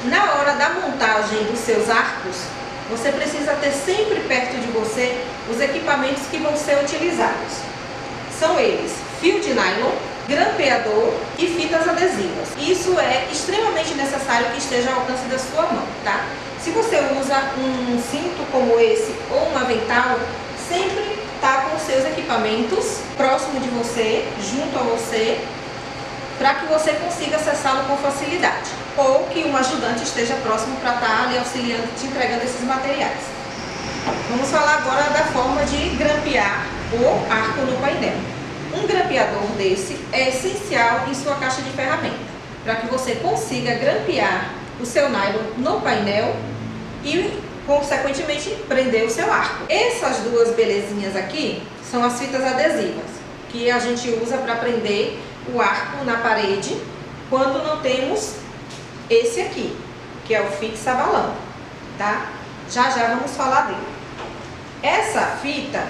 Na hora da montagem dos seus arcos, você precisa ter sempre perto de você os equipamentos que vão ser utilizados. São eles: fio de nylon, grampeador e fitas adesivas. Isso é extremamente necessário que esteja ao alcance da sua mão, tá? Se você usa um cinto como esse ou um avental, sempre tá com os seus equipamentos próximo de você, junto a você, para que você consiga acessá-lo com facilidade. Ou que um ajudante esteja próximo para estar ali auxiliando, te entregando esses materiais. Vamos falar agora da forma de grampear o arco no painel. Um grampeador desse é essencial em sua caixa de ferramenta, para que você consiga grampear o seu nylon no painel e, consequentemente, prender o seu arco. Essas duas belezinhas aqui são as fitas adesivas, que a gente usa para prender o arco na parede quando não temos esse aqui, que é o fixa-balão, tá? Já vamos falar dele. Essa fita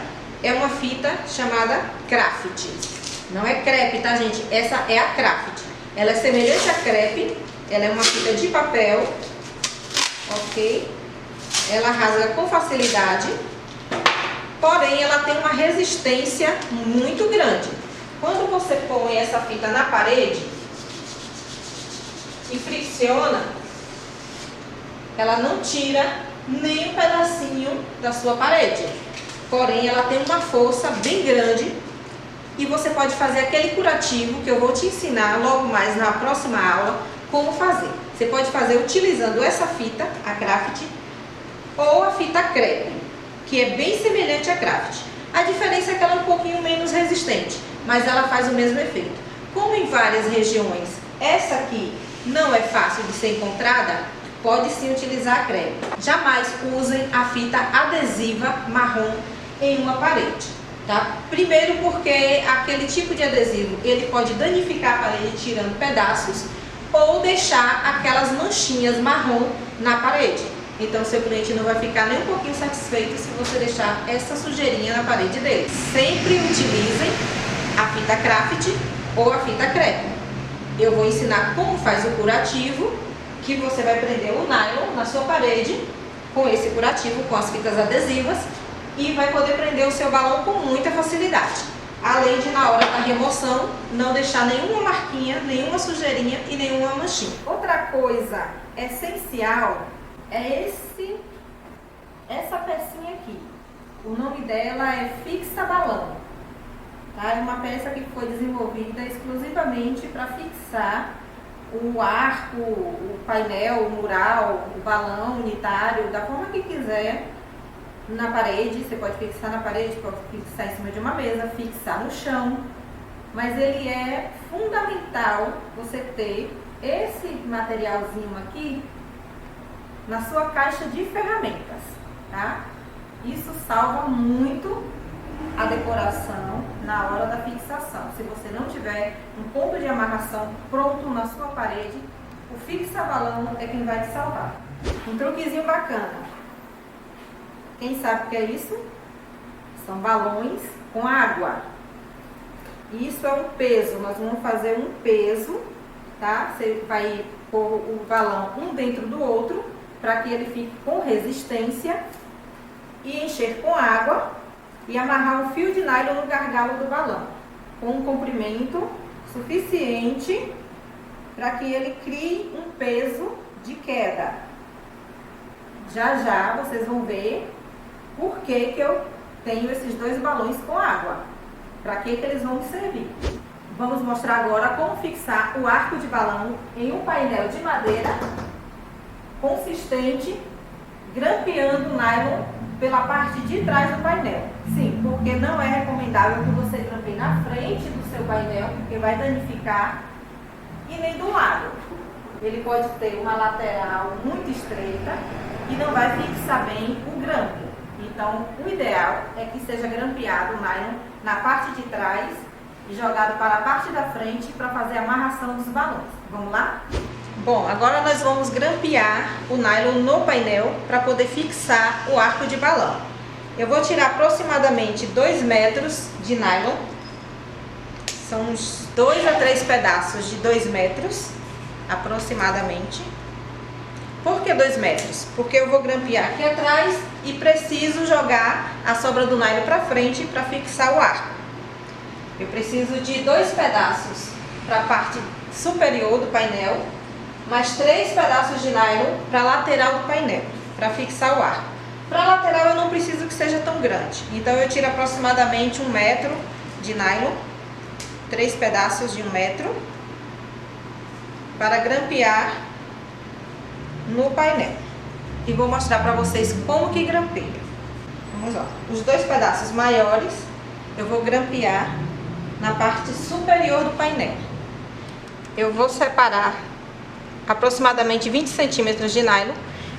é uma fita chamada craft. Não é crepe, tá, gente? Essa é a craft. Ela é semelhante à crepe, ela é uma fita de papel, ok? Ela rasga com facilidade, porém ela tem uma resistência muito grande. Quando você põe essa fita na parede e fricciona, ela não tira nem um pedacinho da sua parede. Porém, ela tem uma força bem grande e você pode fazer aquele curativo que eu vou te ensinar logo mais na próxima aula como fazer. Você pode fazer utilizando essa fita, a craft, ou a fita crepe, que é bem semelhante à craft. A diferença é que ela é um pouquinho menos resistente, mas ela faz o mesmo efeito. Como em várias regiões essa aqui não é fácil de ser encontrada, pode sim utilizar a crepe. Jamais usem a fita adesiva marrom em uma parede, tá? Primeiro porque aquele tipo de adesivo, ele pode danificar a parede tirando pedaços ou deixar aquelas manchinhas marrom na parede. Então seu cliente não vai ficar nem um pouquinho satisfeito se você deixar essa sujeirinha na parede dele. Sempre utilizem a fita craft ou a fita crepe. Eu vou ensinar como faz o curativo, que você vai prender o nylon na sua parede com esse curativo, com as fitas adesivas, e vai poder prender o seu balão com muita facilidade. Além de, na hora da remoção, não deixar nenhuma marquinha, nenhuma sujeirinha e nenhuma manchinha. Outra coisa essencial é essa pecinha aqui. O nome dela é fixa-balão. Tá? É uma peça que foi desenvolvida exclusivamente para fixar o arco, o painel, o mural, o balão unitário, da forma que quiser, na parede. Você pode fixar na parede, pode fixar em cima de uma mesa, fixar no chão. Mas ele é fundamental você ter esse materialzinho aqui na sua caixa de ferramentas, tá? Isso salva muito a decoração na hora da fixação. Se você não tiver um ponto de amarração pronto na sua parede, o fixa-balão é quem vai te salvar. Um truquezinho bacana. Quem sabe o que é isso? São balões com água. Isso é um peso. Nós vamos fazer um peso, tá? Você vai pôr o balão um dentro do outro para que ele fique com resistência e encher com água e amarrar um fio de nylon no gargalo do balão com um comprimento suficiente para que ele crie um peso de queda. Já vocês vão ver por que eu tenho esses dois balões com água, para que eles vão me servir. Vamos mostrar agora como fixar o arco de balão em um painel de madeira consistente, grampeando o nylon pela parte de trás do painel. Sim, porque não é recomendável que você grampeie na frente do seu painel, porque vai danificar, e nem do lado. Ele pode ter uma lateral muito estreita e não vai fixar bem o grampo. Então, o ideal é que seja grampeado o nylon na parte de trás e jogado para a parte da frente para fazer a amarração dos balões. Vamos lá? Bom, agora nós vamos grampear o nylon no painel para poder fixar o arco de balão. Eu vou tirar aproximadamente 2 metros de nylon. São uns 2 a 3 pedaços de 2 metros, aproximadamente. Por que 2 metros? Porque eu vou grampear aqui atrás e preciso jogar a sobra do nylon para frente para fixar o arco. Eu preciso de 2 pedaços para a parte superior do painel, mais 3 pedaços de nylon para a lateral do painel, para fixar o arco. Para a lateral eu não preciso que seja tão grande, então eu tiro aproximadamente 1 metro de nylon, 3 pedaços de 1 metro, para grampear no painel. E vou mostrar para vocês como que grampeia. Vamos lá. Os 2 pedaços maiores eu vou grampear na parte superior do painel. Eu vou separar aproximadamente 20 centímetros de nylon,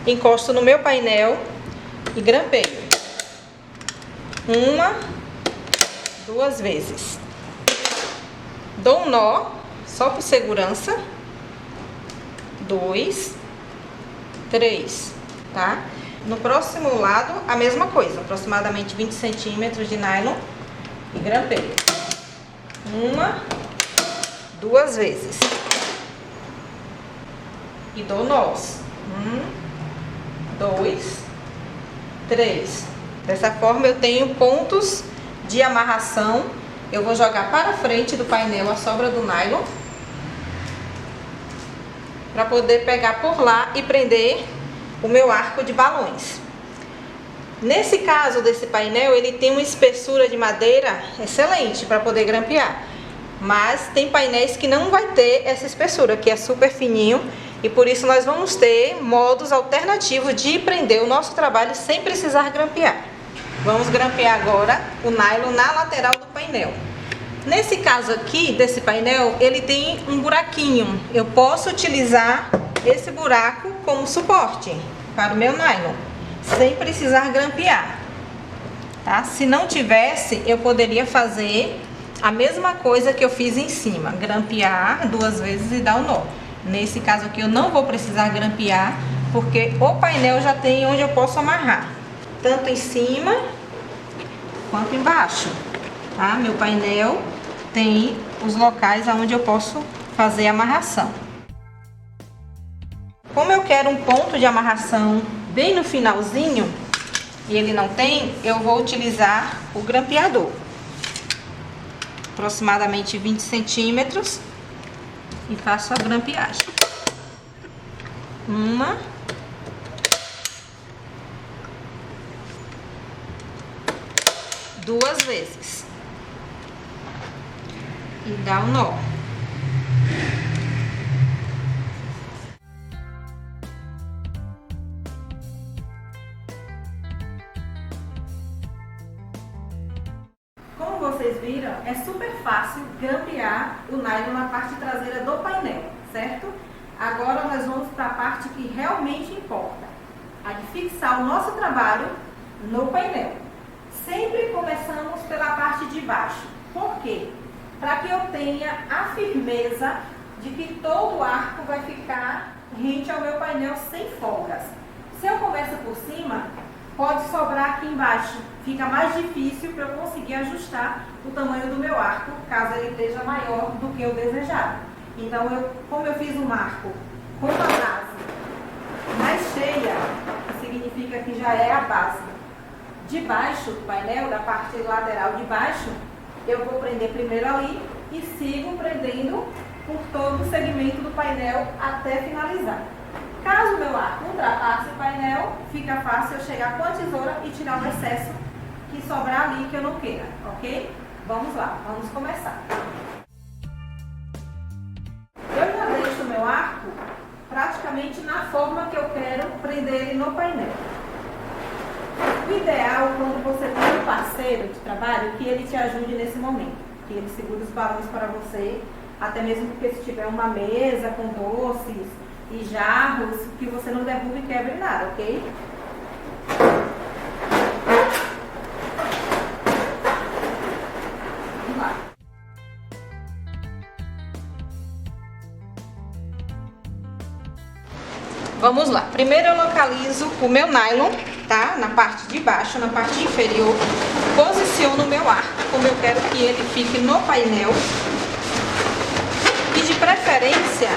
encosto no meu painel e grampeio. 1, 2 vezes. Dou um nó, só por segurança. 2, 3, tá? No próximo lado, a mesma coisa, aproximadamente 20 centímetros de nylon e grampeio. 1, 2 vezes. E dou nós. 1, 2, 3. Dessa forma eu tenho pontos de amarração. Eu vou jogar para frente do painel a sobra do nylon, para poder pegar por lá e prender o meu arco de balões. Nesse caso desse painel, ele tem uma espessura de madeira excelente para poder grampear. Mas tem painéis que não vai ter essa espessura, que é super fininho. E por isso nós vamos ter modos alternativos de prender o nosso trabalho sem precisar grampear. Vamos grampear agora o nylon na lateral do painel. Nesse caso aqui, desse painel, ele tem um buraquinho. Eu posso utilizar esse buraco como suporte para o meu nylon, sem precisar grampear, tá? Se não tivesse, eu poderia fazer a mesma coisa que eu fiz em cima, grampear 2 vezes e dar um nó. Nesse caso aqui eu não vou precisar grampear, porque o painel já tem onde eu posso amarrar, tanto em cima quanto embaixo, tá? Meu painel tem os locais onde eu posso fazer a amarração. Como eu quero um ponto de amarração bem no finalzinho, e ele não tem, eu vou utilizar o grampeador. Aproximadamente 20 centímetros. E faço a grampeagem. 1, 2 vezes. E dá um nó. Como vocês viram, é super fácil grampear o nylon na parte traseira do painel, certo? Agora nós vamos para a parte que realmente importa, a de fixar o nosso trabalho no painel. Sempre começamos pela parte de baixo. Por quê? Para que eu tenha a firmeza de que todo o arco vai ficar rente ao meu painel sem folgas. Se eu começo por cima, pode sobrar aqui embaixo. Fica mais difícil para eu conseguir ajustar o tamanho do meu arco, caso ele esteja maior do que eu desejado. Então, como eu fiz um arco com a base mais cheia, que significa que já é a base de baixo do painel, da parte lateral de baixo, eu vou prender primeiro ali e sigo prendendo por todo o segmento do painel até finalizar. Caso o meu arco ultrapasse o painel, fica fácil eu chegar com a tesoura e tirar o excesso que sobrar ali que eu não queira, ok? Vamos lá, vamos começar. Eu já deixo o meu arco praticamente na forma que eu quero prender ele no painel. O ideal, quando você tem um parceiro de trabalho, que ele te ajude nesse momento, que ele segure os balões para você, até mesmo porque se tiver uma mesa com doces e jarros, que você não derrube e quebre nada, ok? Vamos lá. Vamos lá. Primeiro eu localizo o meu nylon, tá? Na parte de baixo, na parte inferior. Posiciono o meu arco, como eu quero que ele fique no painel. E de preferência,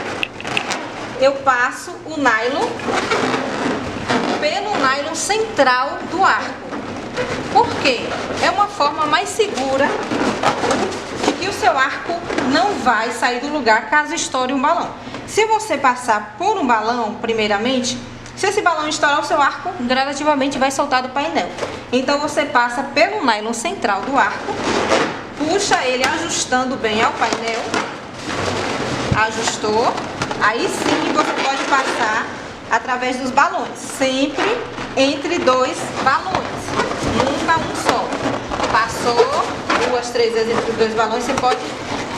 eu passo o nylon pelo nylon central do arco. Por quê? É uma forma mais segura de que o seu arco não vai sair do lugar caso estoure um balão. Se você passar por um balão, primeiramente, se esse balão estourar, o seu arco gradativamente vai soltar do painel. Então você passa pelo nylon central do arco, puxa ele ajustando bem ao painel, ajustou, aí sim você pode passar através dos balões, sempre entre dois balões, nunca um só. Passou 2, 3 vezes entre os dois balões, você pode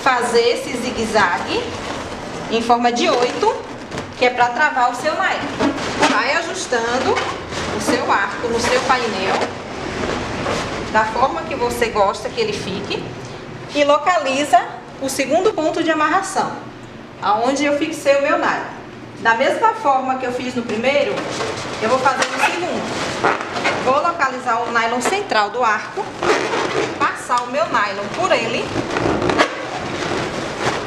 fazer esse zigue-zague em forma de 8, que é para travar o seu nylon. Vai ajustando o seu arco no seu painel, da forma que você gosta que ele fique, e localiza o segundo ponto de amarração, aonde eu fixei o meu nylon. Da mesma forma que eu fiz no primeiro, eu vou fazer no segundo. Vou localizar o nylon central do arco, passar o meu nylon por ele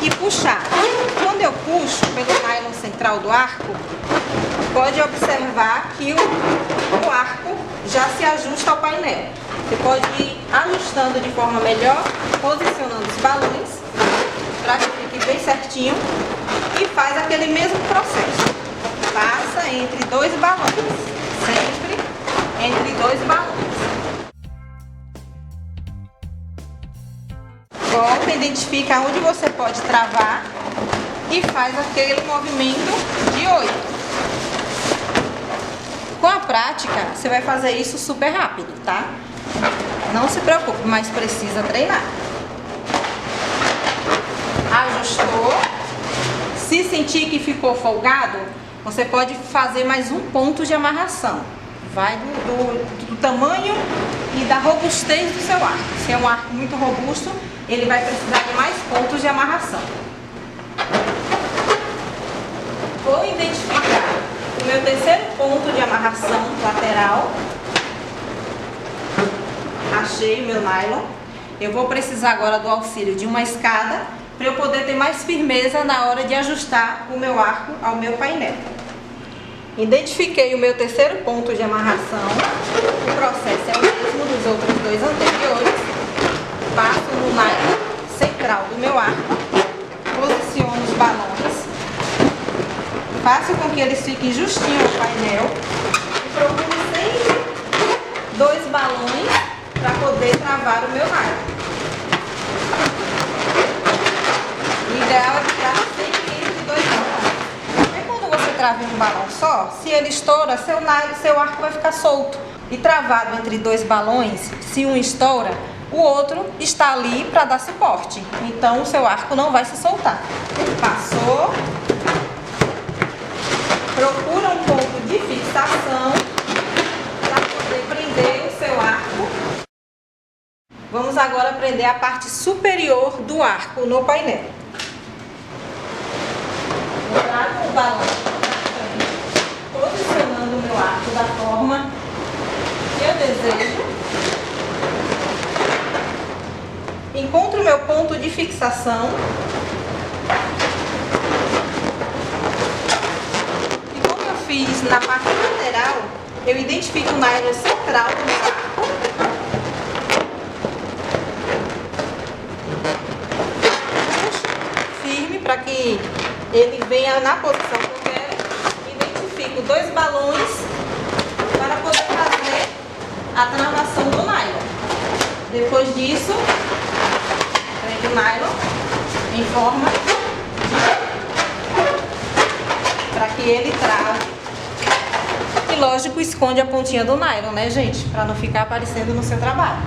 e puxar. Quando eu puxo pelo nylon central do arco, pode observar que o arco já se ajusta ao painel. Você pode ir ajustando de forma melhor, posicionando os balões para que fique bem certinho e faz aquele mesmo processo. Passa entre dois balões, sempre entre dois balões. Volta, identifica onde você pode travar e faz aquele movimento de 8. Com a prática, você vai fazer isso super rápido, tá? Não se preocupe, mas precisa treinar. Ajustou. Se sentir que ficou folgado, você pode fazer mais um ponto de amarração. Vai do tamanho e da robustez do seu arco. Se é um arco muito robusto, ele vai precisar de mais pontos de amarração. Vou identificar o meu terceiro ponto de amarração lateral. Achei o meu nylon. Eu vou precisar agora do auxílio de uma escada para eu poder ter mais firmeza na hora de ajustar o meu arco ao meu painel. Identifiquei o meu terceiro ponto de amarração. O processo é o mesmo dos outros dois anteriores. Passo no nylon central do meu arco, posiciono os balões, faço com que eles fiquem justinho no painel e procuro sempre dois balões para poder travar o meu nylon. O ideal é ficar sempre entre dois balões. Porque quando você trava em um balão só, se ele estoura, seu arco vai ficar solto. E travado entre dois balões, se um estoura, o outro está ali para dar suporte. Então o seu arco não vai se soltar. Passou. Procura um ponto de fixação para poder prender o seu arco. Vamos agora prender a parte superior do arco no painel. Eu trago o balão para frente, posicionando o meu arco da forma que eu desejo. Encontro o meu ponto de fixação. E como eu fiz na parte lateral, eu identifico o nylon central do meu arco. Puxo firme para que ele venha na posição que eu quero. Identifico dois balões para poder fazer a travação do nylon. Depois disso, prende o nylon em forma para que ele trave. E lógico, esconde a pontinha do nylon, né, gente? Para não ficar aparecendo no seu trabalho.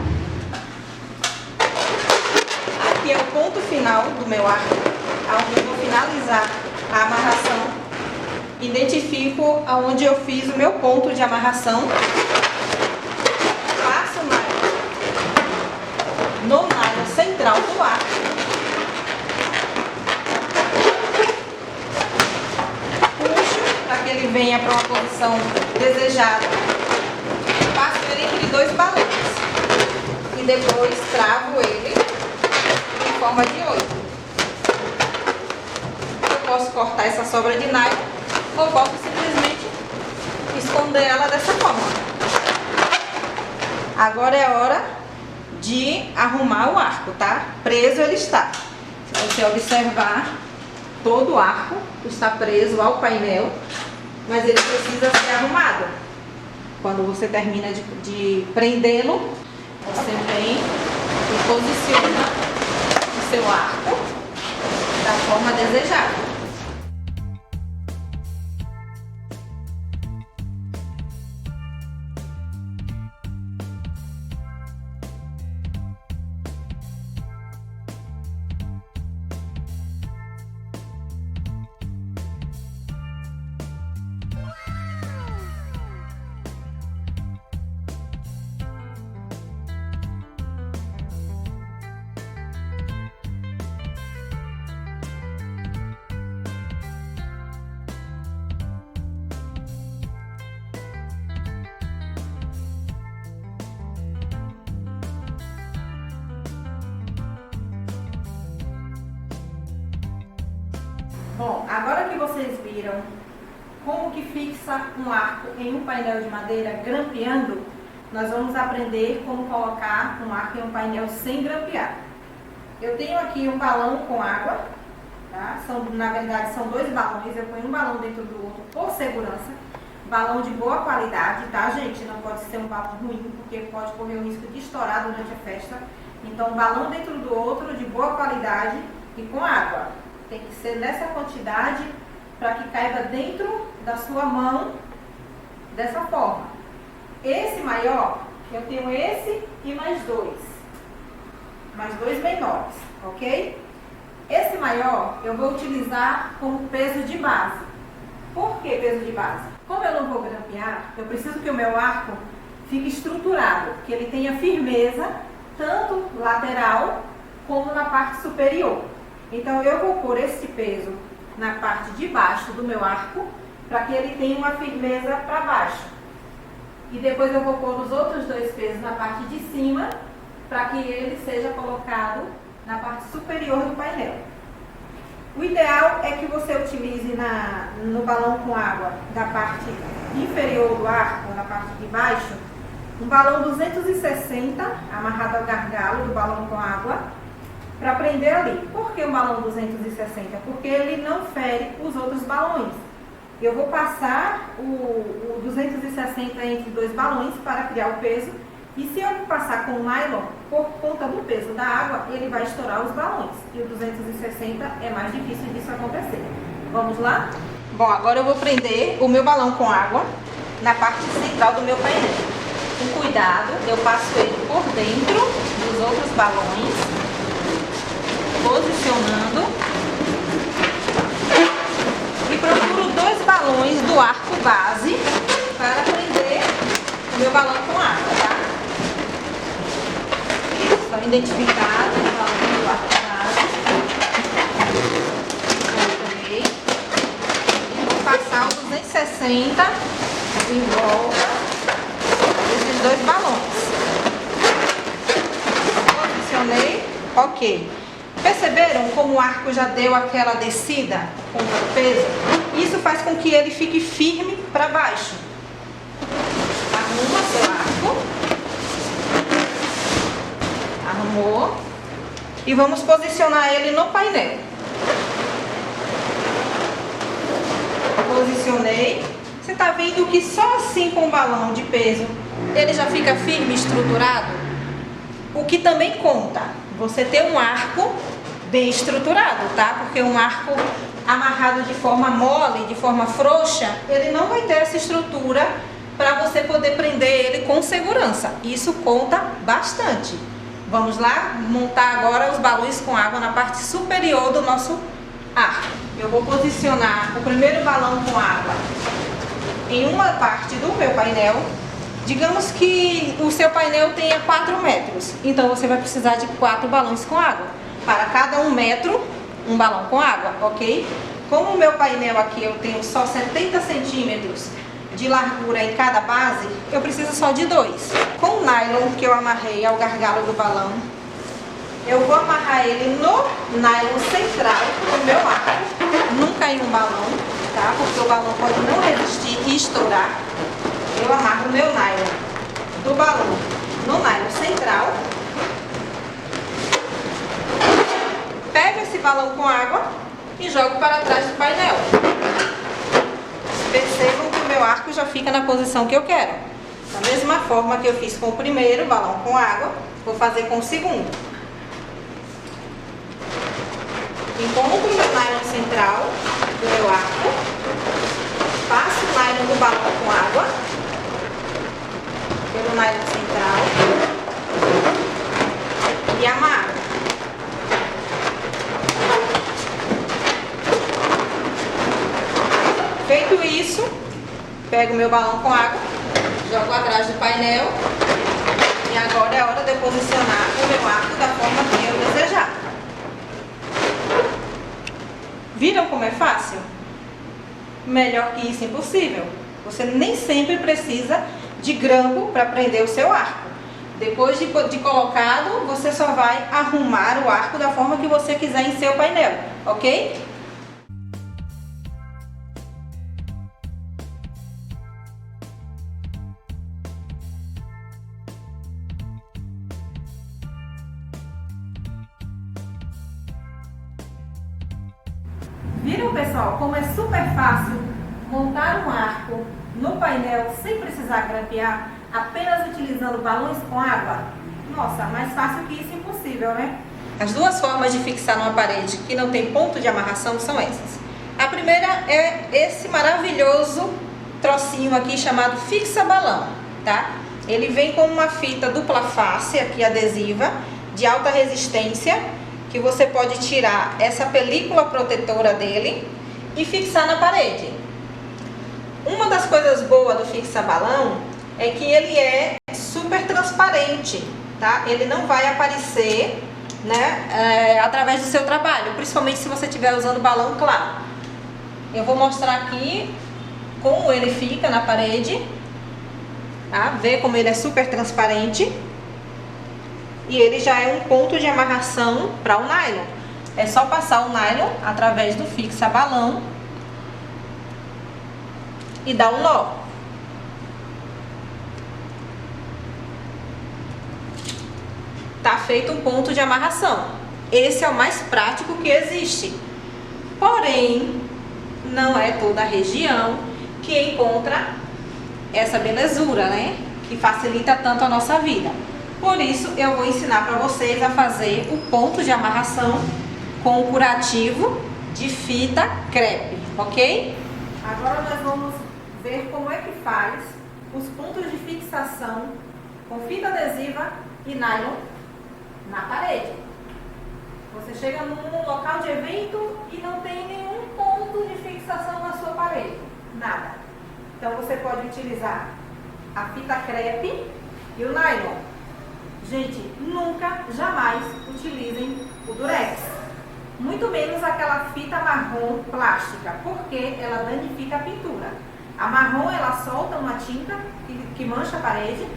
Aqui é o ponto final do meu arco, onde eu vou finalizar a amarração. Identifico aonde eu fiz o meu ponto de amarração. Passo o nylon no nylon central do arco. Puxo para que ele venha para uma posição desejada. Passo ele entre dois balões. E depois travo ele em forma de 8. Eu posso cortar essa sobra de nylon ou posso simplesmente esconder ela dessa forma. Agora é hora de arrumar o arco, tá? Preso ele está. Se você observar, todo o arco está preso ao painel, mas ele precisa ser arrumado. Quando você termina de prendê-lo, você vem e posiciona o seu arco da forma desejada. Bom, agora que vocês viram como que fixa um arco em um painel de madeira grampeando, nós vamos aprender como colocar um arco em um painel sem grampear. Eu tenho aqui um balão com água, tá? Na verdade são 2 balões, eu ponho um balão dentro do outro por segurança. Balão de boa qualidade, tá, gente? Não pode ser um balão ruim, porque pode correr o risco de estourar durante a festa. Então, balão dentro do outro, de boa qualidade e com água. Tem que ser nessa quantidade para que caiba dentro da sua mão, dessa forma. Esse maior, eu tenho esse e mais 2. Mais 2 menores, ok? Esse maior eu vou utilizar como peso de base. Por que peso de base? Como eu não vou grampear, eu preciso que o meu arco fique estruturado, que ele tenha firmeza, tanto lateral como na parte superior. Então eu vou pôr esse peso na parte de baixo do meu arco, para que ele tenha uma firmeza para baixo. E depois eu vou pôr os outros 2 pesos na parte de cima, para que ele seja colocado na parte superior do painel. O ideal é que você utilize no balão com água da parte inferior do arco, na parte de baixo, um balão 260 amarrado ao gargalo do balão com água, para prender ali. Por que o balão 260? Porque ele não fere os outros balões. Eu vou passar o 260 entre 2 balões para criar o peso. E se eu passar com nylon, por conta do peso da água, ele vai estourar os balões. E o 260 é mais difícil disso acontecer. Vamos lá? Bom, agora eu vou prender o meu balão com água na parte central do meu painel. Com cuidado, eu passo ele por dentro dos outros balões, posicionando, e procuro 2 balões do arco base para prender o meu balão com água, tá? Estão identificados os balões do arco base. Coloquei. E vou passar o 260 em volta desses 2 balões. Posicionei, ok. Perceberam como o arco já deu aquela descida com o peso? Isso faz com que ele fique firme para baixo. Arruma seu arco. Arrumou. E vamos posicionar ele no painel. Posicionei. Você está vendo que só assim com o balão de peso ele já fica firme, estruturado? O que também conta, você ter um arco bem estruturado, tá? Porque um arco amarrado de forma mole, de forma frouxa, ele não vai ter essa estrutura para você poder prender ele com segurança. Isso conta bastante. Vamos lá montar agora os balões com água na parte superior do nosso arco. Eu vou posicionar o primeiro balão com água em uma parte do meu painel. Digamos que o seu painel tenha 4 metros, então você vai precisar de 4 balões com água. Para cada 1 metro, um balão com água, ok? Como o meu painel aqui eu tenho só 70 centímetros de largura em cada base, eu preciso só de 2. Com o nylon que eu amarrei ao gargalo do balão, eu vou amarrar ele no nylon central do meu arco, nunca em um balão. tá? Porque o balão pode não resistir e estourar. Eu amarro o meu nylon do balão no nylon central. Pego esse balão com água e jogo para trás do painel. Percebam que o meu arco já fica na posição que eu quero. Da mesma forma que eu fiz com o primeiro balão com água, vou fazer com o segundo. Encontro o meu nylon central do meu arco, passo o nylon do balão com água pelo nylon central e amarro. Feito isso, pego meu balão com água, jogo atrás do painel e agora é hora de eu posicionar o meu arco da forma que eu desejar. Viram como é fácil? Melhor que isso, impossível. Você nem sempre precisa de grampo para prender o seu arco. Depois de colocado, você só vai arrumar o arco da forma que você quiser em seu painel, ok? Viram, pessoal, como é super fácil montar um arco no painel sem precisar grampear, apenas utilizando balões com água? Nossa, mais fácil que isso, impossível, né? As duas formas de fixar numa parede que não tem ponto de amarração são essas. A primeira é esse maravilhoso trocinho aqui chamado fixa-balão, tá? Ele vem com uma fita dupla face aqui adesiva, de alta resistência, que você pode tirar essa película protetora dele e fixar na parede. Uma das coisas boas do fixa-balão é que ele é super transparente, tá? Ele não vai aparecer, né, através do seu trabalho, principalmente se você estiver usando balão claro. Eu vou mostrar aqui como ele fica na parede, tá? Vê como ele é super transparente. E ele já é um ponto de amarração para o nylon. É só passar o nylon através do fixa-balão e dar um nó. Tá feito um ponto de amarração. Esse é o mais prático que existe. Porém, não é toda a região que encontra essa belezura, né? Que facilita tanto a nossa vida. Por isso, eu vou ensinar para vocês a fazer o ponto de amarração com o curativo de fita crepe, ok? Agora nós vamos ver como é que faz os pontos de fixação com fita adesiva e nylon na parede. Você chega num local de evento e não tem nenhum ponto de fixação na sua parede, nada. Então você pode utilizar a fita crepe e o nylon. Gente, nunca, jamais utilizem o durex, muito menos aquela fita marrom plástica, porque ela danifica a pintura. A marrom, ela solta uma tinta que mancha a parede,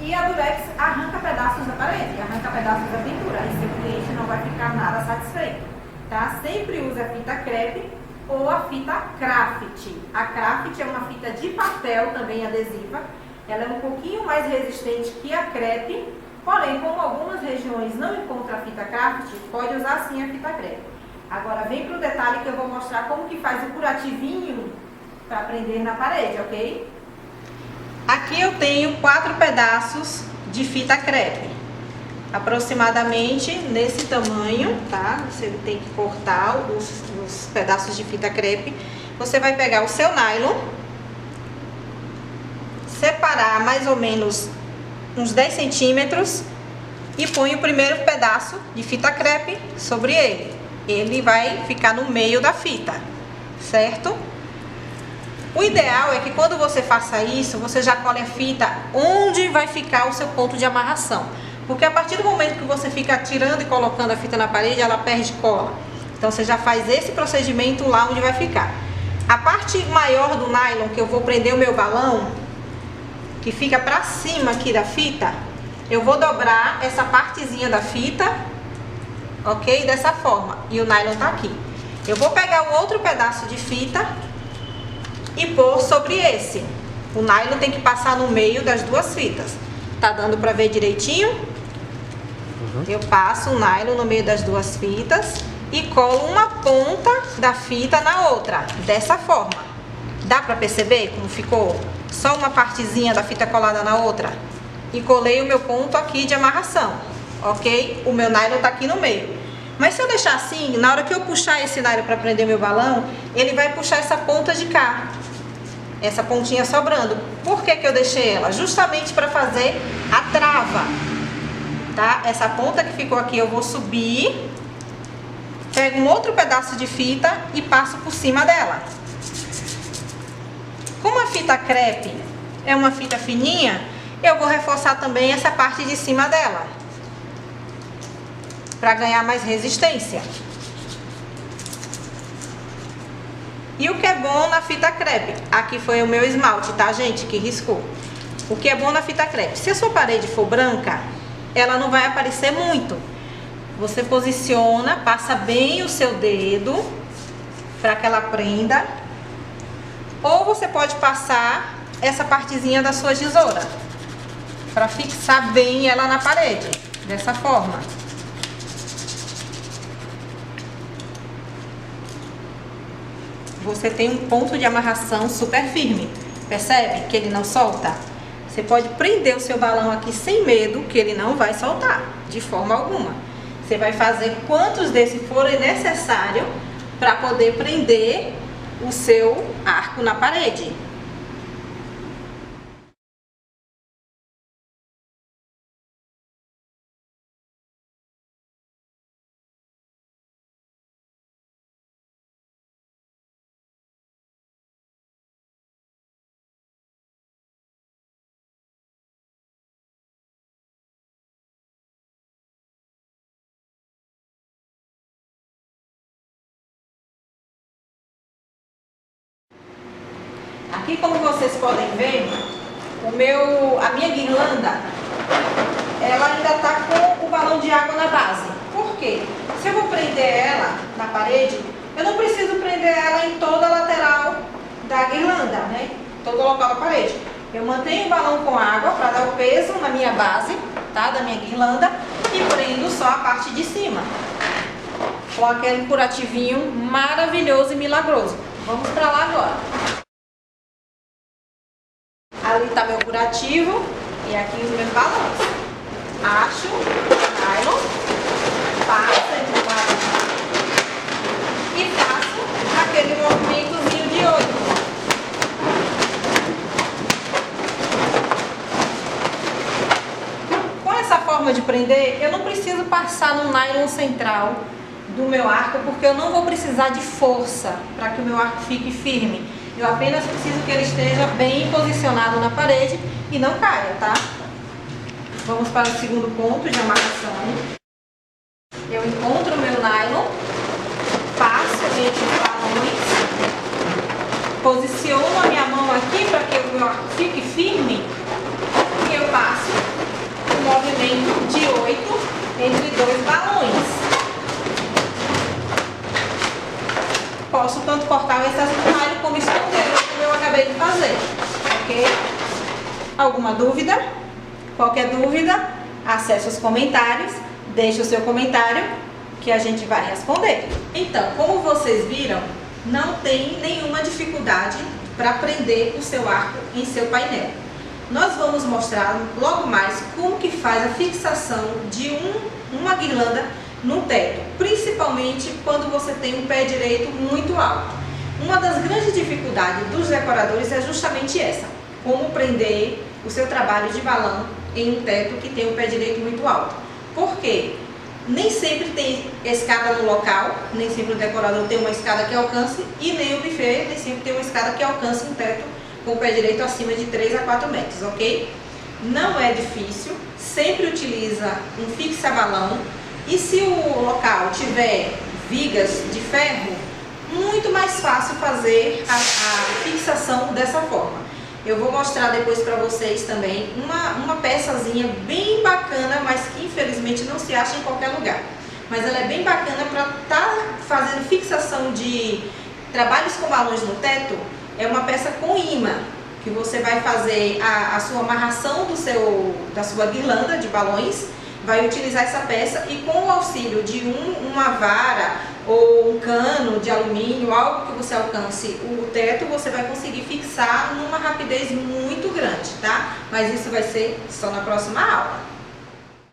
e a durex arranca pedaços da parede, arranca pedaços da pintura, e seu cliente não vai ficar nada satisfeito, tá? Sempre use a fita crepe ou a fita craft. A craft é uma fita de papel também adesiva, ela é um pouquinho mais resistente que a crepe. Porém, como algumas regiões não encontram a fita craft, pode usar sim a fita crepe. Agora vem para o detalhe que eu vou mostrar como que faz o curativinho para prender na parede, ok? Aqui eu tenho 4 pedaços de fita crepe, aproximadamente nesse tamanho, tá? Você tem que cortar os pedaços de fita crepe. Você vai pegar o seu nylon, separar mais ou menos uns 10 centímetros e põe o primeiro pedaço de fita crepe sobre ele. Ele vai ficar no meio da fita, certo? O ideal é que quando você faça isso, você já cole a fita onde vai ficar o seu ponto de amarração. Porque a partir do momento que você fica tirando e colocando a fita na parede, ela perde cola. Então você já faz esse procedimento lá onde vai ficar. A parte maior do nylon que eu vou prender o meu balão, que fica pra cima aqui da fita, eu vou dobrar essa partezinha da fita, ok? Dessa forma. E o nylon tá aqui. Eu vou pegar o outro pedaço de fita e pôr sobre esse. O nylon tem que passar no meio das duas fitas. Tá dando pra ver direitinho? Eu passo o nylon no meio das duas fitas e colo uma ponta da fita na outra, dessa forma. Dá pra perceber como ficou? Só uma partezinha da fita colada na outra. E colei o meu ponto aqui de amarração, ok? O meu nylon tá aqui no meio. Mas se eu deixar assim, na hora que eu puxar esse nylon para prender meu balão, ele vai puxar essa ponta de cá. Essa pontinha sobrando. Por que que eu deixei ela? Justamente para fazer a trava, tá? Essa ponta que ficou aqui eu vou subir, pego um outro pedaço de fita e passo por cima dela. Como a fita crepe é uma fita fininha, eu vou reforçar também essa parte de cima dela, para ganhar mais resistência. E o que é bom na fita crepe? Aqui foi o meu esmalte, tá, gente? Que riscou. O que é bom na fita crepe? Se a sua parede for branca, ela não vai aparecer muito. Você posiciona, passa bem o seu dedo para que ela prenda. Ou você pode passar essa partezinha da sua tesoura para fixar bem ela na parede, dessa forma. Você tem um ponto de amarração super firme. Percebe que ele não solta? Você pode prender o seu balão aqui sem medo, que ele não vai soltar, de forma alguma. Você vai fazer quantos desses forem necessário para poder prender o seu arco na parede. Aqui, como vocês podem ver, a minha guirlanda, ela ainda está com o balão de água na base. Por quê? Se eu vou prender ela na parede, eu não preciso prender ela em toda a lateral da guirlanda, né? Todo o local da parede. Eu mantenho o balão com água para dar o peso na minha base, tá? Da minha guirlanda, e prendo só a parte de cima. Com aquele curativinho maravilhoso e milagroso. Vamos para lá agora. Ali está meu curativo e aqui os meus balões. Acho o nylon, passo entre o lado e faço aquele movimentozinho de 8. Com essa forma de prender, eu não preciso passar no nylon central do meu arco, porque eu não vou precisar de força para que o meu arco fique firme. Eu apenas preciso que ele esteja bem posicionado na parede e não caia, tá? Vamos para o segundo ponto de amarração. Eu encontro o meu nylon, passo entre os balões, posiciono a minha mão aqui para que o meu arco fique firme e eu passo um movimento de 8 entre dois balões. Posso tanto cortar o excesso do nylon como esconder, como eu acabei de fazer, ok? Alguma dúvida? Qualquer dúvida, acesse os comentários, deixe o seu comentário que a gente vai responder. Então, como vocês viram, não tem nenhuma dificuldade para prender o seu arco em seu painel. Nós vamos mostrar logo mais como que faz a fixação de uma guirlanda no teto, principalmente quando você tem um pé direito muito alto. Uma das grandes dificuldades dos decoradores é justamente essa: como prender o seu trabalho de balão em um teto que tem um pé direito muito alto. Por quê? Nem sempre tem escada no local, nem sempre o decorador tem uma escada que alcance, e nem o buffet nem sempre tem uma escada que alcance um teto com o pé direito acima de 3 a 4 metros, ok? Não é difícil, sempre utiliza um fixa-balão. E se o local tiver vigas de ferro, muito mais fácil fazer a fixação dessa forma. Eu vou mostrar depois para vocês também uma peçazinha bem bacana, mas que infelizmente não se acha em qualquer lugar. Mas ela é bem bacana para estar fazendo fixação de trabalhos com balões no teto é uma peça com imã, que você vai fazer a sua amarração da sua guirlanda de balões, vai utilizar essa peça e com o auxílio de uma vara ou um cano de alumínio, algo que você alcance o teto, você vai conseguir fixar numa rapidez muito grande, tá? Mas isso vai ser só na próxima aula.